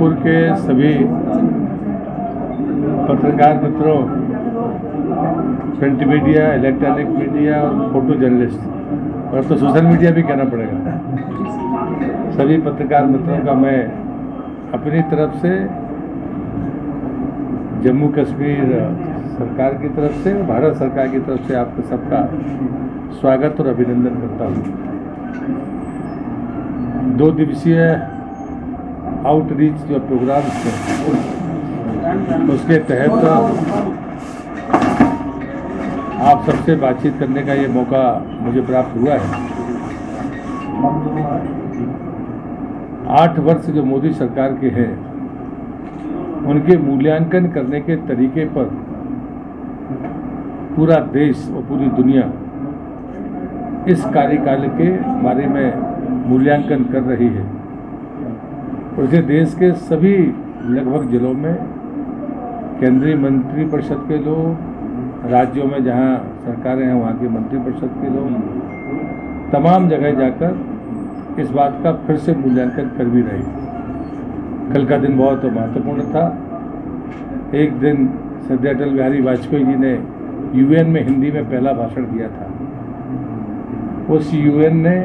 जयपुर के सभी पत्रकार मित्रों, प्रिंट मीडिया, इलेक्ट्रॉनिक मीडिया और फोटो जर्नलिस्ट, और तो सोशल मीडिया भी कहना पड़ेगा, सभी पत्रकार मित्रों का मैं अपनी तरफ से जम्मू कश्मीर सरकार की तरफ से, भारत सरकार की तरफ से आपका सबका स्वागत और अभिनंदन करता हूँ। 2 दिवसीय आउटरीच जो प्रोग्राम्स थे उसके तहत आप सबसे बातचीत करने का ये मौका मुझे प्राप्त हुआ है। 8 वर्ष जो मोदी सरकार के हैं उनके मूल्यांकन करने के तरीके पर पूरा देश और पूरी दुनिया इस कार्यकाल के बारे में मूल्यांकन कर रही है और इसे देश के सभी लगभग जिलों में केंद्रीय मंत्रिपरिषद के लोग, राज्यों में जहां सरकारें हैं वहां के मंत्रिपरिषद के लोग तमाम जगह जाकर इस बात का फिर से मूल्यांकन कर भी रहे। कल का दिन बहुत महत्वपूर्ण था। एक दिन श्रद्धेय अटल बिहारी वाजपेयी जी ने यूएन में हिंदी में पहला भाषण दिया था। उस यूएन ने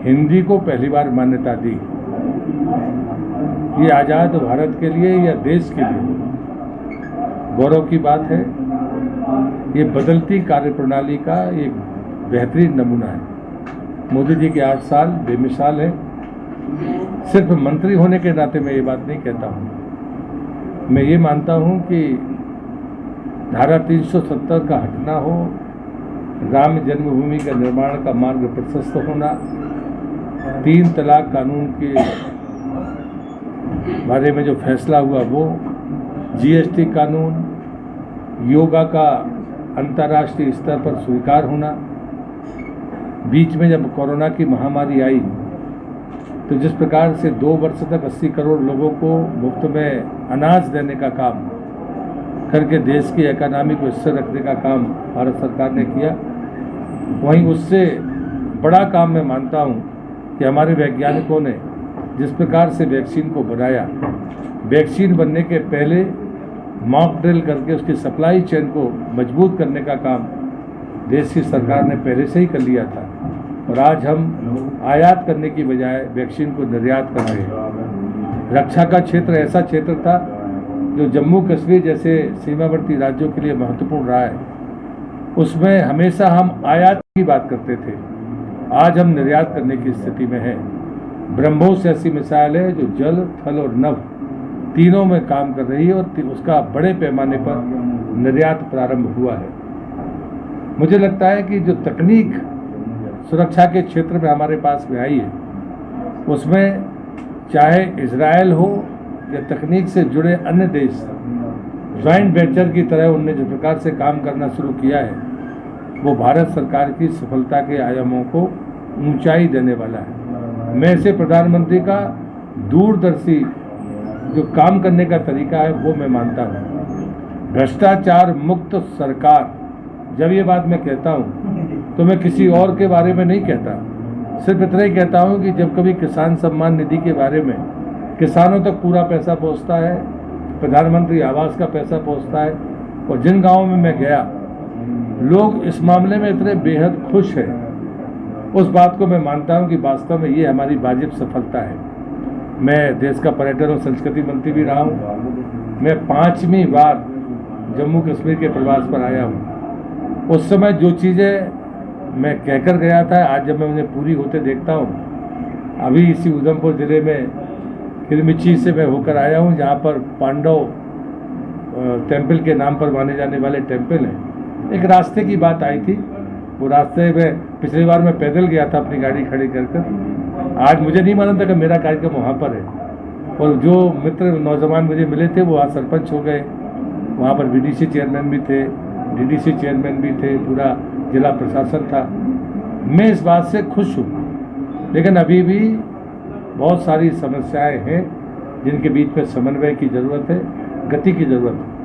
हिंदी को पहली बार मान्यता दी। ये आज़ाद भारत के लिए या देश के लिए गौरव की बात है। ये बदलती कार्यप्रणाली का एक बेहतरीन नमूना है। मोदी जी के 8 साल बेमिसाल है। सिर्फ मंत्री होने के नाते मैं ये बात नहीं कहता हूँ। मैं ये मानता हूँ कि धारा 370 का हटना हो, राम जन्मभूमि का निर्माण का मार्ग प्रशस्त होना, 3 तलाक कानून के बारे में जो फैसला हुआ वो, जीएसटी कानून, योगा का अंतर्राष्ट्रीय स्तर पर स्वीकार होना, बीच में जब कोरोना की महामारी आई तो जिस प्रकार से 2 वर्ष तक 80 करोड़ लोगों को मुफ्त में अनाज देने का काम करके देश की इकोनॉमी को स्थिर रखने का काम भारत सरकार ने किया, वहीं उससे बड़ा काम मैं मानता हूं कि हमारे वैज्ञानिकों ने जिस प्रकार से वैक्सीन को बनाया, वैक्सीन बनने के पहले मॉक ड्रिल करके उसकी सप्लाई चेन को मजबूत करने का काम देश की सरकार ने पहले से ही कर लिया था और आज हम आयात करने की बजाय वैक्सीन को निर्यात कर रहे हैं। रक्षा का क्षेत्र ऐसा क्षेत्र था जो जम्मू कश्मीर जैसे सीमावर्ती राज्यों के लिए महत्वपूर्ण रहा है, उसमें हमेशा हम आयात की बात करते थे। आज हम निर्यात करने की स्थिति में हैं। ब्रह्मोस ऐसी मिसाइल है जो जल, थल और नभ तीनों में काम कर रही है और उसका बड़े पैमाने पर निर्यात प्रारंभ हुआ है। मुझे लगता है कि जो तकनीक सुरक्षा के क्षेत्र में हमारे पास में आई है उसमें चाहे इजराइल हो या तकनीक से जुड़े अन्य देश, ज्वाइंट वेंचर की तरह उनने जिस प्रकार से काम करना शुरू किया है वो भारत सरकार की सफलता के आयामों को ऊंचाई देने वाला है। मैं इसे प्रधानमंत्री का दूरदर्शी जो काम करने का तरीका है वो मैं मानता हूँ। भ्रष्टाचार मुक्त सरकार, जब ये बात मैं कहता हूँ तो मैं किसी और के बारे में नहीं कहता, सिर्फ इतना ही कहता हूँ कि जब कभी किसान सम्मान निधि के बारे में किसानों तक पूरा पैसा पहुँचता है, प्रधानमंत्री आवास का पैसा पहुँचता है और जिन गाँवों में मैं गया लोग इस मामले में इतने बेहद खुश हैं, उस बात को मैं मानता हूँ कि वास्तव में ये हमारी वाजिब सफलता है। मैं देश का पर्यटन और संस्कृति मंत्री भी रहा हूँ। मैं 5वीं बार जम्मू कश्मीर के प्रवास पर आया हूँ। उस समय जो चीज़ें मैं कहकर गया था, आज जब मैं उन्हें पूरी होते देखता हूँ। अभी इसी उधमपुर ज़िले में किलमिची से मैं होकर आया हूँ जहाँ पर पांडव टेम्पल के नाम पर माने जाने वाले टेम्पल हैं। एक रास्ते की बात आई थी, वो रास्ते में पिछली बार मैं पैदल गया था अपनी गाड़ी खड़ी कर। आज मुझे नहीं मालूम था कि मेरा कार्यक्रम वहाँ पर है और जो मित्र नौजवान मुझे मिले थे वो आज सरपंच हो गए। वहाँ पर बीडीसी चेयरमैन भी थे, डीडीसी चेयरमैन भी थे, पूरा जिला प्रशासन था। मैं इस बात से खुश हूँ, लेकिन अभी भी बहुत सारी समस्याएं हैं जिनके बीच में समन्वय की ज़रूरत है, गति की ज़रूरत है।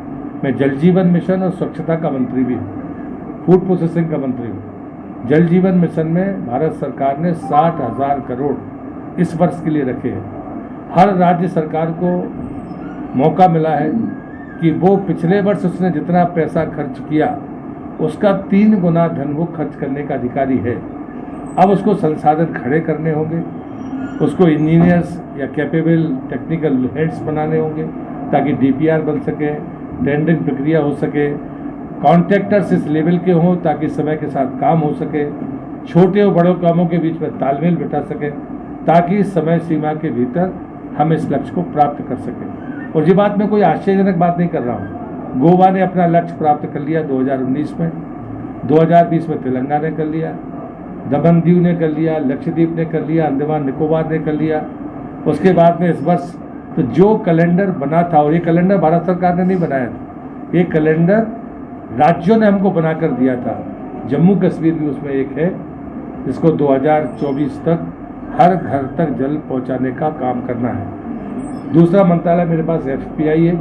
मैं जल जीवन मिशन और स्वच्छता का मंत्री भी हूँ, फूड प्रोसेसिंग का मंत्री हूँ। जल जीवन मिशन में भारत सरकार ने 60,000 करोड़ इस वर्ष के लिए रखे हैं। हर राज्य सरकार को मौका मिला है कि वो पिछले वर्ष उसने जितना पैसा खर्च किया उसका 3 गुना धन वो खर्च करने का अधिकारी है। अब उसको संसाधन खड़े करने होंगे, उसको इंजीनियर्स या कैपेबल टेक्निकल हेड्स बनाने होंगे ताकि डीपीआर बन सके, टेंडरिंग प्रक्रिया हो सके, कॉन्ट्रैक्टर्स इस लेवल के हों ताकि समय के साथ काम हो सके, छोटे और बड़े कामों के बीच में तालमेल बिठा सके ताकि समय सीमा के भीतर हम इस लक्ष्य को प्राप्त कर सकें। और ये बात मैं कोई आश्चर्यजनक बात नहीं कर रहा हूँ। गोवा ने अपना लक्ष्य प्राप्त कर लिया 2019 में, 2020 में तेलंगाना ने कर लिया, दमन दीव ने कर लिया, लक्षद्वीप ने कर लिया, अंडमान निकोबार ने कर लिया। उसके बाद में इस वर्ष तो जो कैलेंडर बना था, और ये कैलेंडर भारत सरकार ने नहीं बनाया था, ये कैलेंडर राज्यों ने हमको बनाकर दिया था। जम्मू कश्मीर भी उसमें एक है जिसको 2024 तक हर घर तक जल पहुंचाने का काम करना है। दूसरा मंत्रालय मेरे पास FPI है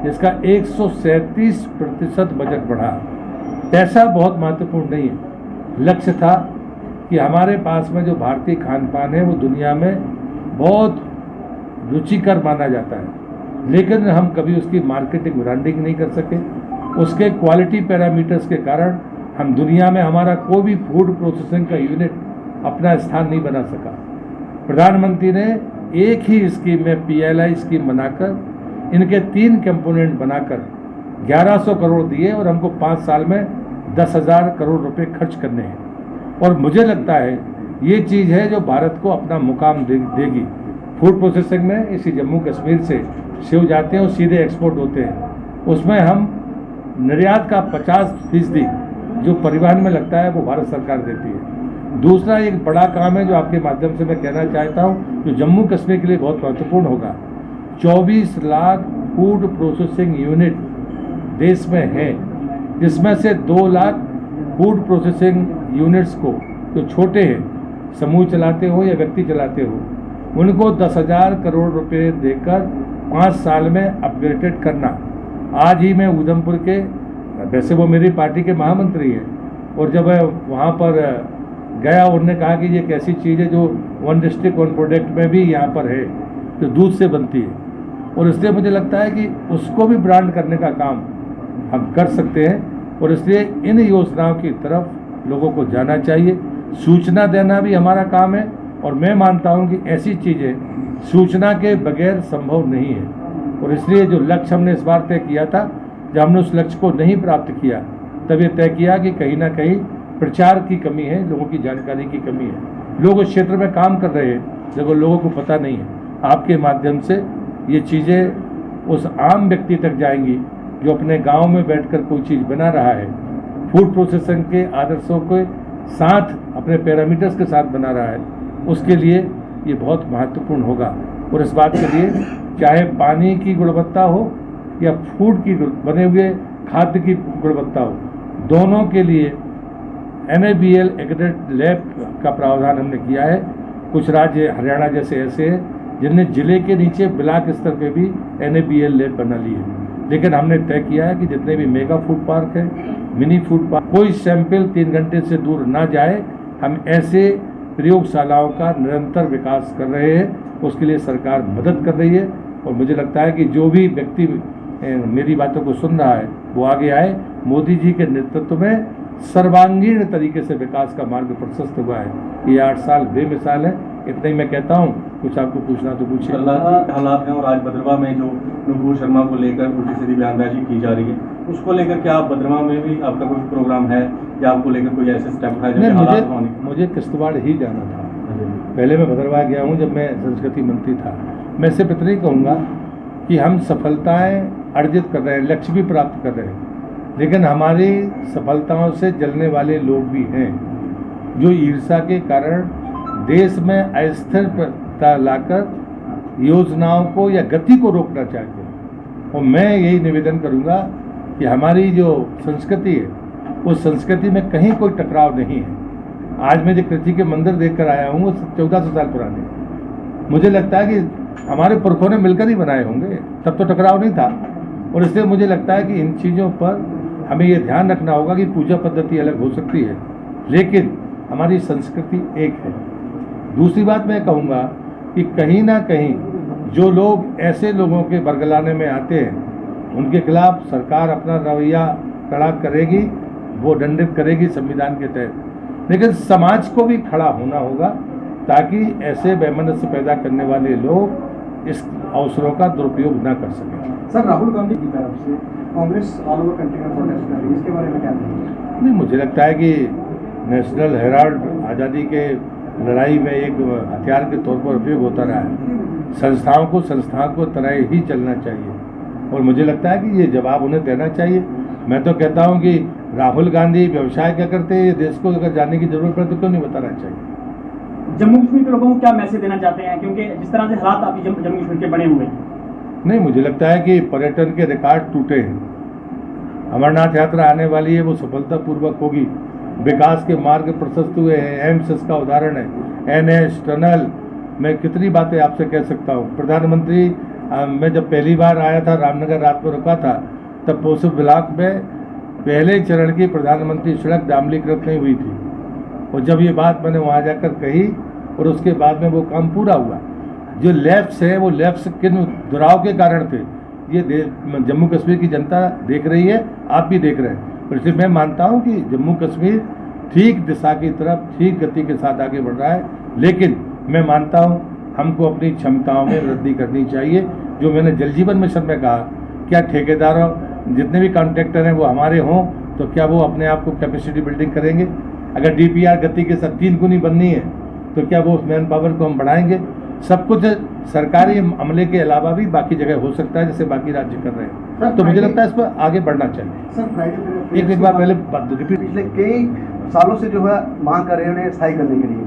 जिसका 137% बजट बढ़ा। पैसा बहुत महत्वपूर्ण नहीं है, लक्ष्य था कि हमारे पास में जो भारतीय खान पान है वो दुनिया में बहुत रुचिकर माना जाता है, लेकिन हम कभी उसकी मार्केटिंग ब्रांडिंग नहीं कर सके। उसके क्वालिटी पैरामीटर्स के कारण हम दुनिया में हमारा कोई भी फूड प्रोसेसिंग का यूनिट अपना स्थान नहीं बना सका। प्रधानमंत्री ने एक ही स्कीम में PLI स्कीम बनाकर इनके 3 कंपोनेंट बनाकर 1100 करोड़ दिए और हमको 5 साल में 10,000 करोड़ रुपए खर्च करने हैं। और मुझे लगता है ये चीज़ है जो भारत को अपना मुकाम देगी। फूड प्रोसेसिंग में इसी जम्मू कश्मीर से सेव जाते हैं और सीधे एक्सपोर्ट होते हैं, उसमें हम निर्यात का 50% जो परिवहन में लगता है वो भारत सरकार देती है। दूसरा एक बड़ा काम है जो आपके माध्यम से मैं कहना चाहता हूँ, जो जम्मू कश्मीर के लिए बहुत महत्वपूर्ण होगा। 24 लाख फूड प्रोसेसिंग यूनिट देश में है, जिसमें से 2 लाख फूड प्रोसेसिंग यूनिट्स को जो छोटे हैं, समूह चलाते हो या व्यक्ति चलाते हो, उनको 10,000 करोड़ रुपए देकर 5 साल में अपग्रेडेड करना। आज ही मैं उधमपुर के, वैसे वो मेरी पार्टी के महामंत्री हैं, और जब मैं वहाँ पर गया उन्होंने कहा कि ये एक ऐसी चीज़ है जो 1 डिस्ट्रिक्ट 1 प्रोडक्ट में भी यहाँ पर है, जो दूध से बनती है। और इसलिए मुझे लगता है कि उसको भी ब्रांड करने का काम हम कर सकते हैं, और इसलिए इन योजनाओं की तरफ लोगों को जाना चाहिए। सूचना देना भी हमारा काम है, और मैं मानता हूँ कि ऐसी चीज़ें सूचना के बगैर संभव नहीं है। और इसलिए जो लक्ष्य हमने इस बार तय किया था, जब हमने उस लक्ष्य को नहीं प्राप्त किया, तब ये तय किया कि कहीं ना कहीं प्रचार की कमी है, लोगों की जानकारी की कमी है। लोग उस क्षेत्र में काम कर रहे हैं लेकिन लोगों को पता नहीं है। आपके माध्यम से ये चीज़ें उस आम व्यक्ति तक जाएंगी जो अपने गांव में बैठकर कोई चीज़ बना रहा है, फूड प्रोसेसिंग के आदर्शों के साथ, अपने पैरामीटर्स के साथ बना रहा है, उसके लिए ये बहुत महत्वपूर्ण होगा। और इस बात के लिए चाहे पानी की गुणवत्ता हो या फूड की बने हुए खाद्य की गुणवत्ता हो, दोनों के लिए NABL एक्रेडिटेड लैब का प्रावधान हमने किया है। कुछ राज्य हरियाणा जैसे ऐसे हैं जिनने जिले के नीचे ब्लॉक स्तर पे भी NABL लैब बना ली है। लेकिन हमने तय किया है कि जितने भी मेगा फूड पार्क है, मिनी फूड पार्क, कोई सैंपल 3 घंटे से दूर ना जाए। हम ऐसे प्रयोगशालाओं का निरंतर विकास कर रहे हैं, उसके लिए सरकार मदद कर रही है। और मुझे लगता है कि जो भी व्यक्ति मेरी बातों को सुन रहा है वो आगे आए। मोदी जी के नेतृत्व में सर्वांगीण तरीके से विकास का मार्ग प्रशस्त हुआ है। ये 8 साल बेमिसाल है। इतना ही मैं कहता हूँ, कुछ आपको पूछना तो पूछिए। हालात हैं, और आज भद्रवा में जो नुपुर शर्मा को लेकर उल्टी सीधी बयानबाजी की जा रही है, उसको लेकर क्या आप भद्रवा में भी आपका कोई प्रोग्राम है या आपको लेकर कोई ऐसे स्टेप उठाए? मुझे किश्तवाड़ ही जाना था। पहले मैं भद्रवा गया हूँ जब मैं संस्कृति मंत्री था। मैं सिर्फ इतना ही कहूँगा कि हम सफलताएँ अर्जित कर रहे हैं, लक्ष्य भी प्राप्त कर रहे हैं, लेकिन हमारी सफलताओं से जलने वाले लोग भी हैं जो ईर्ष्या के कारण देश में अस्थिरता लाकर योजनाओं को या गति को रोकना चाहते हैं। और मैं यही निवेदन करूंगा कि हमारी जो संस्कृति है उस संस्कृति में कहीं कोई टकराव नहीं है। आज मैं जो कृषि के मंदिर देखकर आया हूँ वो 1400 साल पुराने। मुझे लगता है कि हमारे पुरखों ने मिलकर ही बनाए होंगे, तब तो टकराव नहीं था। और इसलिए मुझे लगता है कि इन चीज़ों पर हमें ये ध्यान रखना होगा कि पूजा पद्धति अलग हो सकती है लेकिन हमारी संस्कृति एक है। दूसरी बात मैं कहूँगा कि कहीं ना कहीं जो लोग ऐसे लोगों के बरगलाने में आते हैं उनके खिलाफ सरकार अपना रवैया कड़ा करेगी, वो दंडित करेगी संविधान के तहत। लेकिन समाज को भी खड़ा होना होगा ताकि ऐसे वैमनस्य पैदा करने वाले लोग इस अवसरों का दुरुपयोग न कर सकें। सर, राहुल गांधी की तरफ से कांग्रेस ऑल ओवर कंट्री में प्रोटेस्ट कर रही है, इसके बारे में क्या कहेंगे? नहीं, मुझे लगता है कि नेशनल हेराल्ड आज़ादी के लड़ाई में एक हथियार के तौर पर उपयोग होता रहा है। संस्थाओं को तरह ही चलना चाहिए और मुझे लगता है कि ये जवाब उन्हें देना चाहिए। मैं तो कहता हूँ कि राहुल गांधी व्यवसाय क्या करते हैं, ये देश को अगर जानने की जरूरत पड़े तो क्यों नहीं बताना चाहिए। जम्मू कश्मीर के लोगों को क्या मैसेज देना चाहते हैं, क्योंकि जिस तरह से हालात अभी जम्मू कश्मीर के बने हुए हैं? नहीं, मुझे लगता है कि पर्यटन के रिकॉर्ड टूटे हैं। अमरनाथ यात्रा आने वाली है, वो सफलतापूर्वक होगी। विकास के मार्ग प्रशस्त हुए हैं, एम्स इसका उदाहरण है, NH टनल। मैं कितनी बातें आपसे कह सकता हूँ। प्रधानमंत्री मैं जब पहली बार आया था, रामनगर रात में रुका था, तब पोसफ ब्लॉक में पहले चरण की प्रधानमंत्री सड़क डामलीकृत नहीं हुई थी। और जब ये बात मैंने वहाँ जाकर कही और उसके बाद में वो काम पूरा हुआ। जो लैप्स है वो लैप्स किन दुराव के कारण थे, ये जम्मू कश्मीर की जनता देख रही है, आप भी देख रहे हैं। तो इसलिए मैं मानता हूँ कि जम्मू कश्मीर ठीक दिशा की तरफ ठीक गति के साथ आगे बढ़ रहा है। लेकिन मैं मानता हूँ हमको अपनी क्षमताओं में वृद्धि करनी चाहिए। जो मैंने जल जीवन मिशन में कहा, क्या ठेकेदारों जितने भी कॉन्ट्रैक्टर हैं वो हमारे हों तो क्या वो अपने आप को कैपेसिटी बिल्डिंग करेंगे? अगर DPR गति के साथ 3 गुनी बननी है तो क्या वो मैन पावर को हम बढ़ाएंगे? सब कुछ सरकारी अमले के अलावा भी बाकी जगह हो सकता है, जैसे बाकी राज्य कर रहे हैं। तो मुझे लगता है इस पर आगे बढ़ना चाहिए। सर, फ्राइडे एक बार पहले बात रिपीट। पिछले कई सालों से जो है मांग कर रहे हैं उन्हें स्थायी करने के लिए,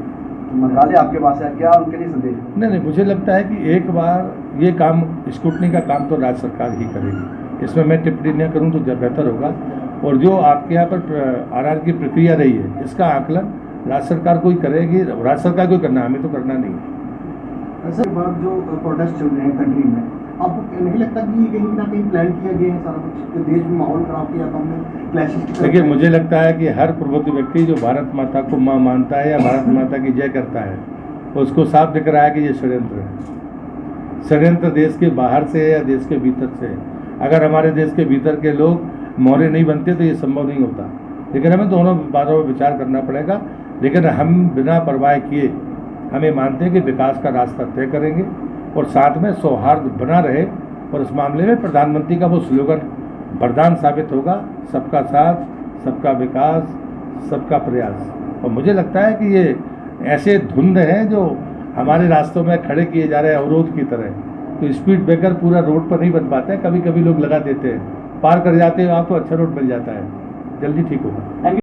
मंत्रालय आपके पास है, क्या उनके लिए संदेश? नहीं, मुझे लगता है कि एक बार ये काम स्क्रूटनी का काम तो राज्य सरकार ही करेगी, इसमें मैं टिप्पणी न करूँ तो बेहतर होगा। और जो आपके यहाँ पर RR की प्रक्रिया रही है, इसका आकलन राज्य सरकार को ही करेगी, राज्य सरकार को ही करना, हमें तो करना नहीं है। सर, बाद जो प्रोटेस्ट चल रहे हैं कंट्री में, आपको नहीं लगता कि ये कहीं ना कहीं प्लान किया गया है सारा कुछ, देश में माहौल खराब किया तो हमने क्लैशेस? देखिए, मुझे लगता है कि हर प्रबुद्ध व्यक्ति जो भारत माता को माँ मानता है या भारत माता की जय करता है, उसको साफ दिख रहा है कि ये षड्यंत्र है। षड्यंत्र देश के बाहर से है या देश के भीतर से है। अगर हमारे देश के भीतर के लोग मौर्य नहीं बनते तो ये संभव नहीं होता। लेकिन हमें दोनों बातों पर विचार करना पड़ेगा। लेकिन हम बिना परवाह किए हमें मानते हैं कि विकास का रास्ता तय करेंगे और साथ में सौहार्द बना रहे। और इस मामले में प्रधानमंत्री का वो स्लोगन वरदान साबित होगा, सबका साथ, सबका विकास, सबका प्रयास। और मुझे लगता है कि ये ऐसे धुंध हैं जो हमारे रास्तों में खड़े किए जा रहे हैं अवरोध की तरह। तो स्पीड ब्रेकर पूरा रोड पर नहीं बन पाते हैं, कभी कभी लोग लगा देते हैं, पार कर जाते हैं आप तो अच्छा रोड मिल जाता है, जल्दी ठीक होगा।